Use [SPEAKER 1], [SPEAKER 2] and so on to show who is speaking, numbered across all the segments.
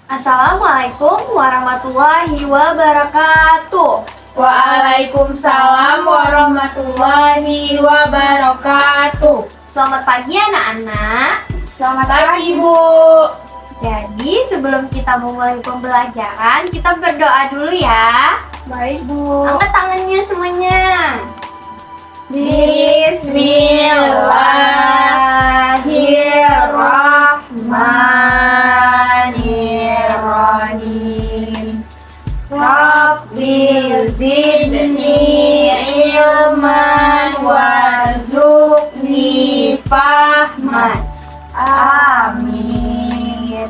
[SPEAKER 1] Assalamualaikum warahmatullahi wabarakatuh.
[SPEAKER 2] Waalaikumsalam warahmatullahi wabarakatuh.
[SPEAKER 1] Selamat pagi anak-anak.
[SPEAKER 2] Selamat pagi, Bu.
[SPEAKER 1] Jadi sebelum kita memulai pembelajaran, kita berdoa dulu ya.
[SPEAKER 2] Baik, Bu.
[SPEAKER 1] Angkat tangannya semuanya. Bismillahirrahmanirrahim. Rabbi zidni ilman warzuqni fahman. Amin.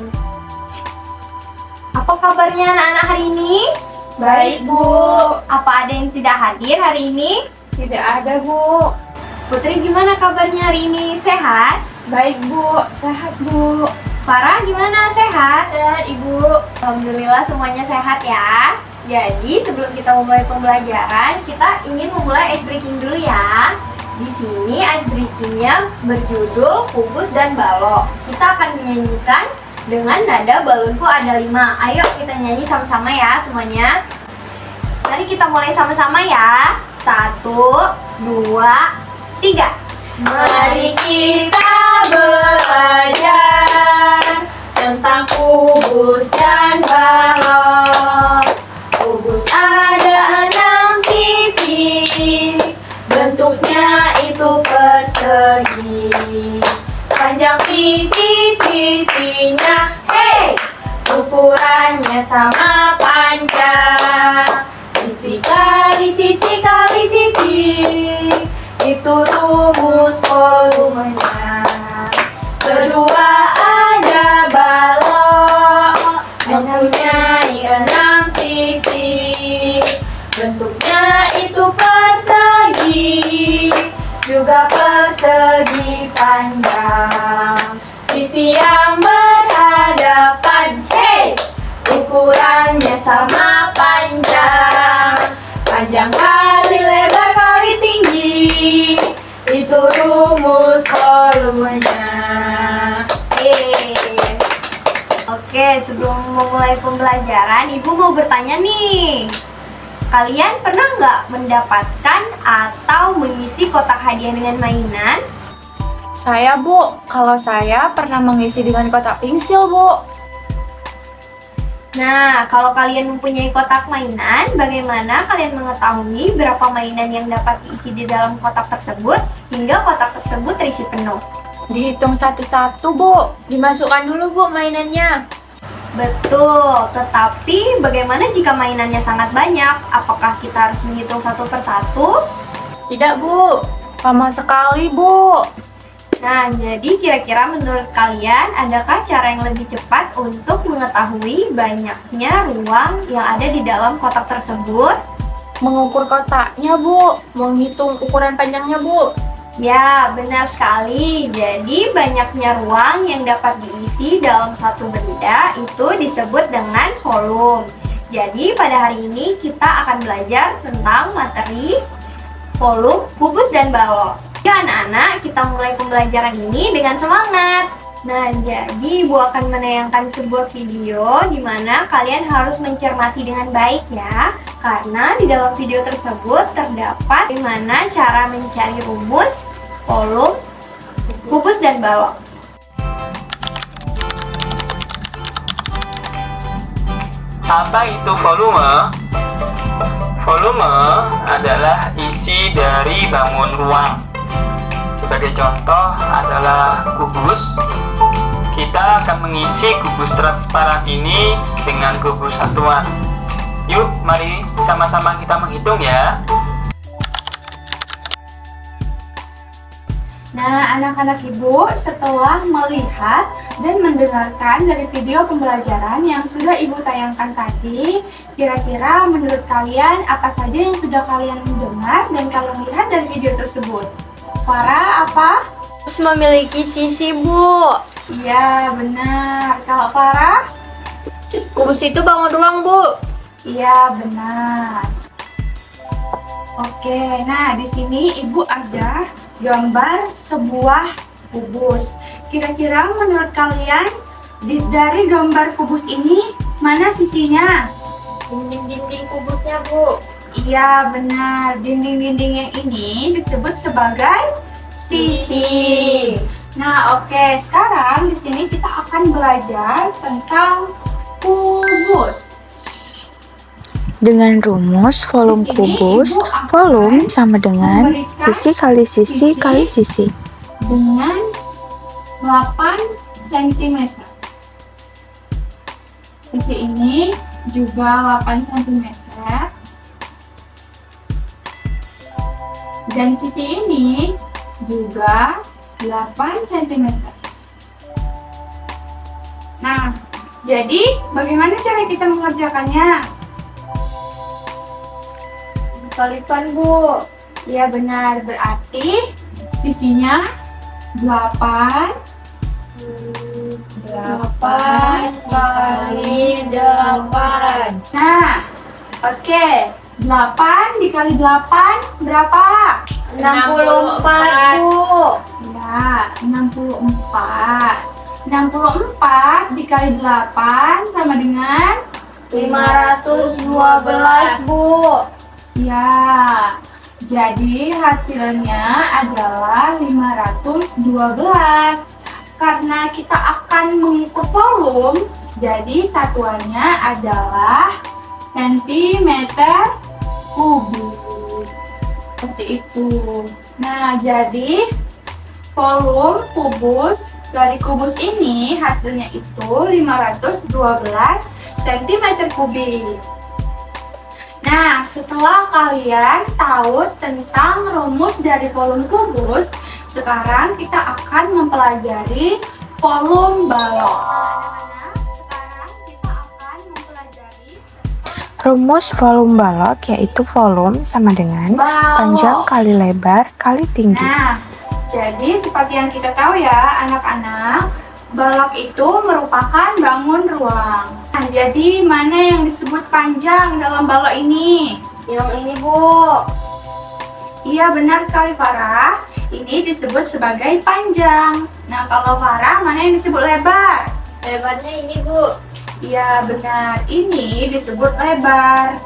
[SPEAKER 1] Apa kabarnya anak-anak hari ini?
[SPEAKER 2] Baik, Bu.
[SPEAKER 1] Apa ada yang tidak hadir hari ini?
[SPEAKER 2] Tidak ada, Bu.
[SPEAKER 1] Putri gimana kabarnya hari ini? Sehat?
[SPEAKER 2] Baik, Bu. Sehat, Bu.
[SPEAKER 1] Farah gimana? Sehat?
[SPEAKER 2] Sehat, Ibu.
[SPEAKER 1] Alhamdulillah semuanya sehat ya. Jadi sebelum kita memulai pembelajaran, kita ingin memulai ice breaking dulu ya. Di sini ice breakingnya berjudul Kubus dan Balok. Kita akan menyanyikan dengan nada balonku ada 5. Ayo kita nyanyi sama-sama ya semuanya. Mari kita mulai sama-sama ya. 1, 2, 3.
[SPEAKER 2] Mari kita belajar tentang kubus dan balok. Kubus ada 6 sisi, bentuknya itu persegi. Panjang sisi-sisinya, hey! Ukurannya sama panjang. Sisi kali sisi, itu rumus volumenya. Kedua ada balok, mempunyai 6 sisi, bentuknya itu persegi, juga persegi panjang. Sisi yang berhadapan, hey! Ukurannya sama panjang. Panjang kali lebar kali tinggi, itu rumus volumenya.
[SPEAKER 1] Oke, sebelum memulai pembelajaran, Ibu mau bertanya nih. Kalian pernah nggak mendapatkan atau mengisi kotak hadiah dengan mainan?
[SPEAKER 2] Saya, Bu. Kalau saya pernah mengisi dengan kotak pensil, Bu.
[SPEAKER 1] Nah, kalau kalian mempunyai kotak mainan, bagaimana kalian mengetahui berapa mainan yang dapat diisi di dalam kotak tersebut hingga kotak tersebut terisi penuh?
[SPEAKER 2] Dihitung satu-satu, Bu. Dimasukkan dulu, Bu, mainannya.
[SPEAKER 1] Betul, tetapi bagaimana jika mainannya sangat banyak? Apakah kita harus menghitung satu persatu?
[SPEAKER 2] Tidak, Bu. Lama sekali, Bu.
[SPEAKER 1] Nah, jadi kira-kira menurut kalian adakah cara yang lebih cepat untuk mengetahui banyaknya ruang yang ada di dalam kotak tersebut?
[SPEAKER 2] Mengukur kotaknya, Bu. Menghitung ukuran panjangnya, Bu.
[SPEAKER 1] Ya, benar sekali. Jadi banyaknya ruang yang dapat diisi dalam satu benda itu disebut dengan volume. Jadi pada hari ini kita akan belajar tentang materi volume, kubus, dan balok. Yuk anak-anak, kita mulai pembelajaran ini dengan semangat. Nah, jadi Ibu akan menayangkan sebuah video di mana kalian harus mencermati dengan baik ya. Karena di dalam video tersebut terdapat bagaimana cara mencari rumus, volume, kubus, dan balok.
[SPEAKER 3] Apa itu volume? Volume adalah isi dari bangun ruang. Sebagai contoh adalah kubus. Kita akan mengisi kubus transparan ini dengan kubus satuan. Yuk, mari sama-sama kita menghitung ya.
[SPEAKER 4] Nah, anak-anak Ibu, setelah melihat dan mendengarkan dari video pembelajaran yang sudah Ibu tayangkan tadi, kira-kira menurut kalian apa saja yang sudah kalian dengar dan kalian lihat dari video tersebut? Farah, apa?
[SPEAKER 1] Terus memiliki sisi, Bu.
[SPEAKER 4] Iya, benar. Kalau Farah?
[SPEAKER 1] Kubus itu bangun ruang, Bu.
[SPEAKER 4] Iya, benar. Oke, nah di sini Ibu ada gambar sebuah kubus. Kira-kira menurut kalian Dari gambar kubus ini, mana sisinya?
[SPEAKER 1] Dinding-dinding kubusnya, Bu.
[SPEAKER 4] Iya, benar. Dinding-dinding yang ini disebut sebagai sisi. Nah, oke. Sekarang di sini kita akan belajar tentang kubus.
[SPEAKER 5] Dengan rumus volume kubus, volume sama dengan sisi kali sisi kali sisi.
[SPEAKER 4] Dengan 8 cm. Sisi ini juga 8 cm. Dan sisi ini juga 8 cm. Nah, jadi bagaimana cara kita mengerjakannya?
[SPEAKER 1] Dikalikan, Bu.
[SPEAKER 4] Ya benar, berarti sisinya 8
[SPEAKER 1] kali 8.
[SPEAKER 4] Nah, oke. 8 dikali 8 berapa?
[SPEAKER 1] 64, Bu.
[SPEAKER 4] Ya, 64. 64 dikali 8 sama dengan
[SPEAKER 1] 512, Bu.
[SPEAKER 4] ya. Jadi hasilnya adalah 512. Karena kita akan mengukur volume, jadi satuannya adalah sentimeter kubik. Seperti itu. Nah, jadi volume kubus dari kubus ini hasilnya itu 512 cm kubik. Nah, setelah kalian tahu tentang rumus dari volume kubus, sekarang kita akan mempelajari volume balok. Sekarang kita akan mempelajari
[SPEAKER 5] Rumus volume balok yaitu volume sama dengan
[SPEAKER 4] balok.
[SPEAKER 5] panjang kali lebar kali tinggi.
[SPEAKER 4] Nah, jadi seperti yang kita tahu ya, anak-anak, balok itu merupakan bangun ruang. Nah, jadi mana yang disebut panjang dalam balok ini?
[SPEAKER 1] Yang ini, Bu.
[SPEAKER 4] Iya, benar sekali, Farah. Ini disebut sebagai panjang. Nah, kalau Farah, mana yang disebut lebar?
[SPEAKER 1] Lebarnya ini, Bu.
[SPEAKER 4] Iya, benar. Ini disebut lebar.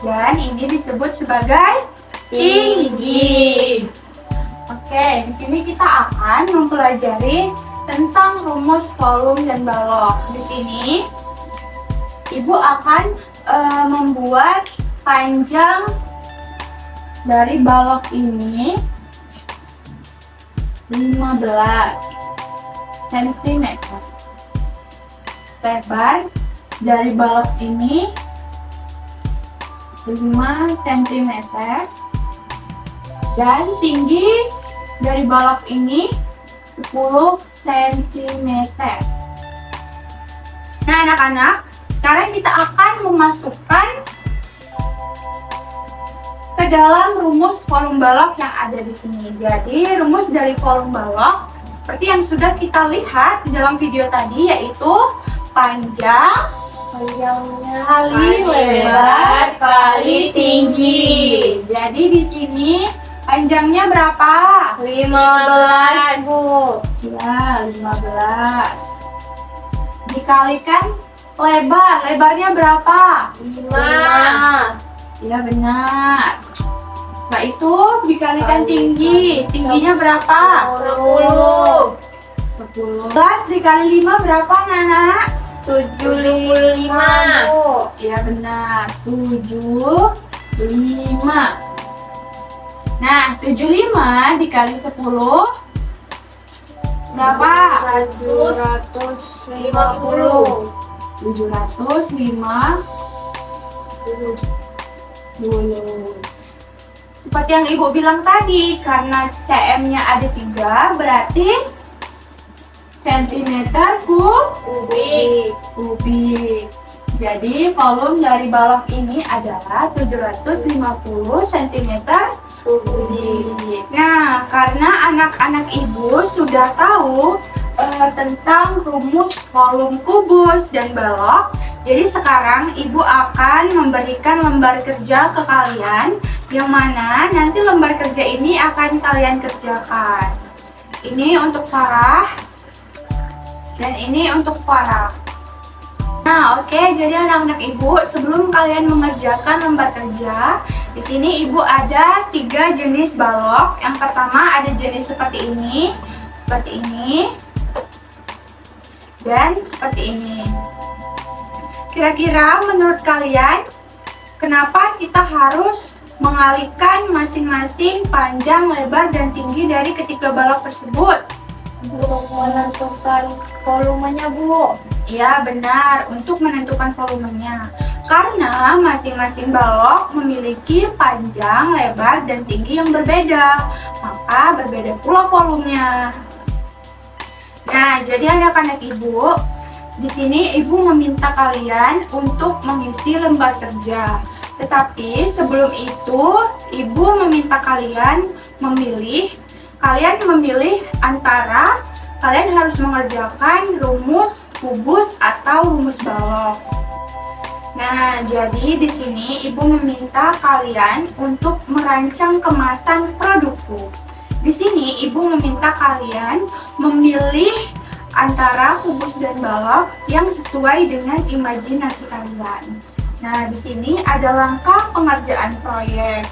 [SPEAKER 4] Dan ini disebut sebagai tinggi. Oke, di sini kita akan mempelajari tentang rumus volume dan balok. Di sini, Ibu akan membuat panjang dari balok ini 15 cm. Lebar dari balok ini 5 cm. Dan tinggi dari balok ini 10 cm. Nah, anak-anak, sekarang kita akan memasukkan ke dalam rumus volume balok yang ada di sini. Jadi, rumus dari volume balok seperti yang sudah kita lihat di dalam video tadi, yaitu panjang kali lebar kali tinggi. Jadi di sini panjangnya berapa?
[SPEAKER 1] 15, Bu.
[SPEAKER 4] Ya, 15. Dikalikan lebarnya berapa?
[SPEAKER 1] 5.
[SPEAKER 4] Ya, benar. Setelah itu dikalikan tinggi. Tingginya berapa?
[SPEAKER 1] 10.
[SPEAKER 4] 10 dikali 5 berapa, Nana?
[SPEAKER 1] 75, Bu.
[SPEAKER 4] Ya, benar. 75. Nah, 75 dikali 10 berapa?
[SPEAKER 1] 750.
[SPEAKER 4] 750. Seperti yang Ibu bilang tadi, karena cm-nya ada 3, berarti sentimeter
[SPEAKER 1] Kubik.
[SPEAKER 4] kubik. Jadi volume dari balok ini adalah 750 cm kubik. Nah, karena anak-anak Ibu sudah tahu tentang rumus volume kubus dan balok, jadi sekarang Ibu akan memberikan lembar kerja ke kalian, yang mana nanti lembar kerja ini akan kalian kerjakan. Ini untuk Farah. Dan ini untuk Farah. Nah, oke, jadi anak-anak Ibu, sebelum kalian mengerjakan lembar kerja, di sini Ibu ada 3 jenis balok. Yang pertama ada jenis seperti ini, dan seperti ini. Kira-kira menurut kalian, kenapa kita harus mengalihkan masing-masing panjang, lebar, dan tinggi dari ketiga balok tersebut?
[SPEAKER 1] Untuk menentukan volumenya, Bu.
[SPEAKER 4] Iya, benar, untuk menentukan volumenya. Karena masing-masing balok memiliki panjang, lebar, dan tinggi yang berbeda, maka berbeda pula volumenya. Nah, jadi anak-anak Ibu, di sini Ibu meminta kalian untuk mengisi lembar kerja. Tetapi sebelum itu, Ibu meminta kalian memilih antara kalian harus mengerjakan rumus kubus atau rumus balok. Nah, jadi di sini Ibu meminta kalian untuk merancang kemasan produkku. Di sini Ibu meminta kalian memilih antara kubus dan balok yang sesuai dengan imajinasi kalian. Nah, di sini ada langkah pengerjaan proyek.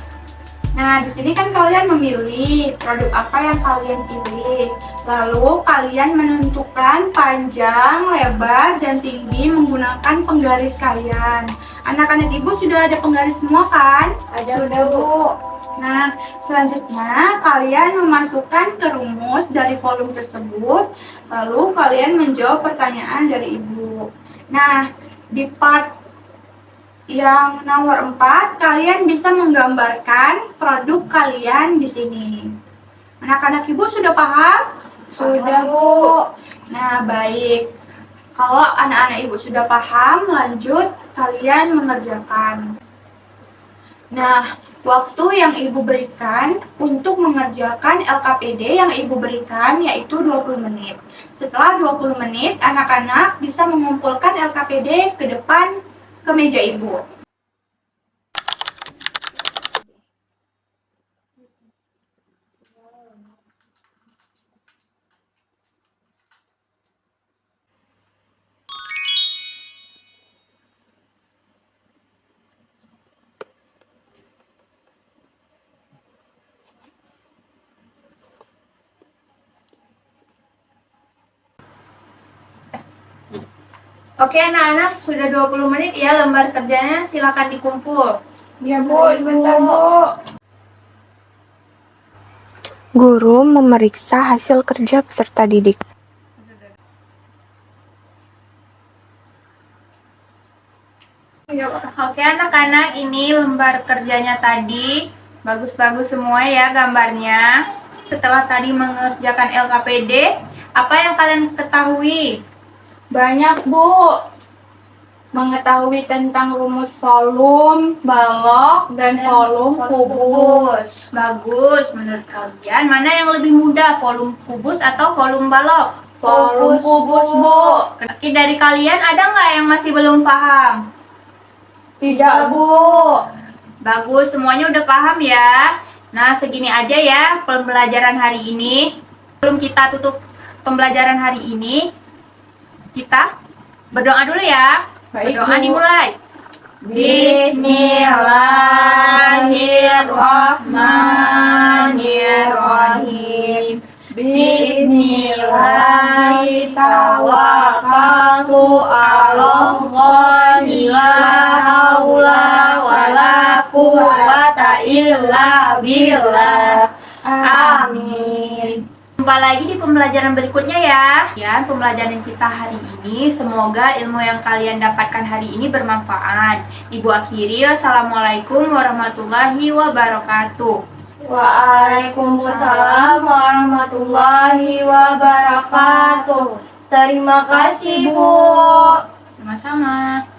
[SPEAKER 4] Nah, di sini kan kalian memilih produk apa yang kalian pilih. Lalu kalian menentukan panjang, lebar, dan tinggi menggunakan penggaris kalian. Anak-anak Ibu sudah ada penggaris semua kan?
[SPEAKER 1] Sudah, Bu.
[SPEAKER 4] Nah, selanjutnya kalian memasukkan ke rumus dari volume tersebut. Lalu kalian menjawab pertanyaan dari Ibu. Nah, di part yang nomor 4, kalian bisa menggambarkan produk kalian di sini. Anak-anak Ibu sudah paham?
[SPEAKER 1] Sudah, Bu.
[SPEAKER 4] Nah, baik. Kalau anak-anak Ibu sudah paham, lanjut kalian mengerjakan. Nah, waktu yang Ibu berikan untuk mengerjakan LKPD yang Ibu berikan yaitu 20 menit. Setelah 20 menit, anak-anak bisa mengumpulkan LKPD ke depan ke meja Ibu. Oke anak-anak, sudah 20 menit ya lembar kerjanya, silakan dikumpul.
[SPEAKER 2] Iya Bu, sebentar Bu.
[SPEAKER 5] Guru memeriksa hasil kerja peserta didik.
[SPEAKER 4] Oke anak-anak, ini lembar kerjanya tadi. Bagus-bagus semua ya gambarnya. Setelah tadi mengerjakan LKPD, apa yang kalian ketahui?
[SPEAKER 2] Banyak Bu. Mengetahui tentang rumus volume, balok, dan volume kubus.
[SPEAKER 4] Bagus, menurut kalian mana yang lebih mudah, volume kubus atau volume balok?
[SPEAKER 2] Volume kubus Bu.
[SPEAKER 4] Oke, dari kalian ada nggak yang masih belum paham?
[SPEAKER 2] Tidak Bu.
[SPEAKER 4] Bagus, semuanya udah paham ya. Nah, segini aja ya pembelajaran hari ini. Sebelum kita tutup pembelajaran hari ini, kita berdoa dulu ya.
[SPEAKER 2] Baik,
[SPEAKER 4] Berdoa
[SPEAKER 2] Bu.
[SPEAKER 4] dimulai. Bismillahirrahmanirrahim. Bismillahi tawakkaltu 'alallahi la haula wala quwwata illa billah. Amin. Jumpa lagi di pembelajaran berikutnya ya. Ya, pembelajaran kita hari ini, semoga ilmu yang kalian dapatkan hari ini bermanfaat. Ibu akhiri, wassalamualaikum warahmatullahi wabarakatuh.
[SPEAKER 1] Waalaikumsalam warahmatullahi wabarakatuh. Terima kasih, Bu.
[SPEAKER 4] Sama-sama.